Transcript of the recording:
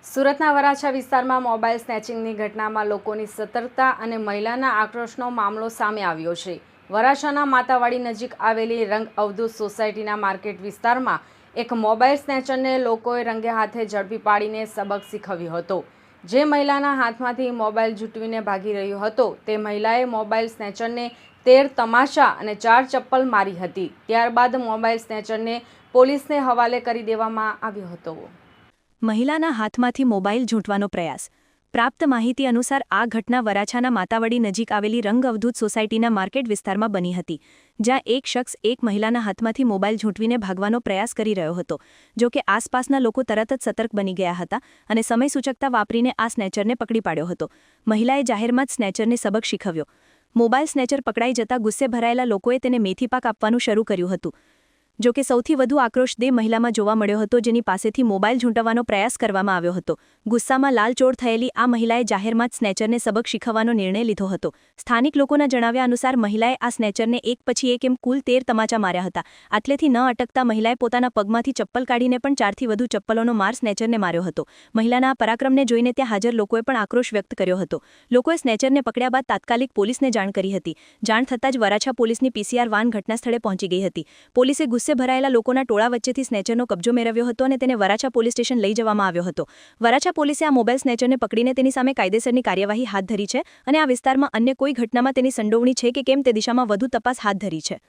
સુરતના વરાછા વિસ્તારમાં મોબાઈલ સ્નેચિંગની ઘટનામાં લોકોની સતર્કતા અને મહિલાના આક્રોશનો મામલો સામે આવ્યો છે। વરાછાના માતાવાડી નજીક આવેલી રંગ અવધૂત સોસાયટીના માર્કેટ વિસ્તારમાં એક મોબાઈલ સ્નેચરને લોકોએ રંગે હાથે ઝડપી પાડીને સબક શીખવ્યો હતો। જે મહિલાના હાથમાંથી મોબાઈલ ઝૂંટવીને ભાગી રહ્યો હતો તે મહિલાએ મોબાઈલ સ્નેચરને 13 તમાચા અને 4 ચપ્પલ મારી હતી। ત્યારબાદ મોબાઈલ સ્નેચરને પોલીસને હવાલે કરી દેવામાં આવ્યો હતો। મહિલાના હાથમાંથી મોબાઈલ ઝૂંટવાનો પ્રયાસ। પ્રાપ્ત માહિતી અનુસાર આ ઘટના વરાછાના માતાવાડી નજીક આવેલી રંગ અવધૂત સોસાયટીના માર્કેટ વિસ્તારમાં બની હતી, જ્યાં એક શખ્સ એક મહિલાના હાથમાંથી મોબાઈલ ઝૂંટવીને ભાગવાનો પ્રયાસ કરી રહ્યો હતો। જો કે આસપાસના લોકો તરત જ સતર્ક બની ગયા હતા અને સમય સૂચકતા વાપરીને આ સ્નેચરને પકડી પાડ્યો હતો। મહિલાએ જાહેરમાં જ સ્નેચરને સબક શીખવ્યો। મોબાઈલ સ્નેચર પકડાઈ જતા ગુસ્સે ભરાયેલા લોકોએ તેને મેથીપાક આપવાનું શરૂ કર્યું હતું। જો કે સૌથી વધુ આક્રોશ તે મહિલામાં જોવા મળ્યો હતો, જેની પાસેથી મોબાઈલ ઝૂંટવવાનો પ્રયાસ કરવામાં આવ્યો હતો। ગુસ્સામાં લાલચોળ થયેલી આ મહિલાએ જાહેરમાં જ સ્નેચરને સબક શીખવવાનો નિર્ણય લીધો હતો। સ્થાનિક લોકોના જણાવ્યા અનુસાર મહિલાએ આ સ્નેચરને એક પછી એક એમ કુલ 13 તમાચા માર્યા હતા। આટલેથી ન અટકતા મહિલાએ પોતાના પગમાંથી ચપ્પલ કાઢીને પણ 4થી વધુ ચપ્પલોનો માર સ્નેચરને માર્યો હતો। મહિલાના આ પરાક્રમને જોઈને ત્યાં હાજર લોકોએ પણ આક્રોશ વ્યક્ત કર્યો હતો। લોકોએ સ્નેચરને પકડ્યા બાદ તાત્કાલિક પોલીસને જાણ કરી હતી। જાણ થતાં જ વરાછા પોલીસની પીસીઆર વાન ઘટના સ્થળે પહોંચી ગઈ હતી। પોલીસે ગુસ્સે ભરાયેલા લોકોના ટોળા વચ્ચેથી સ્નેચરનો કબજો મેળવ્યો હતો અને તેને વરાછા પોલીસ સ્ટેશન લઈ જવામાં આવ્યો હતો। વરાછા પોલીસે આ મોબાઈલ સ્નેચરને પકડીને તેની સામે કાયદેસરની કાર્યવાહી હાથ ધરી છે અને આ વિસ્તારમાં અન્ય કોઈ ઘટનામાં તેની સંડોવણી છે કે કેમ તે દિશામાં વધુ તપાસ હાથ ધરી છે।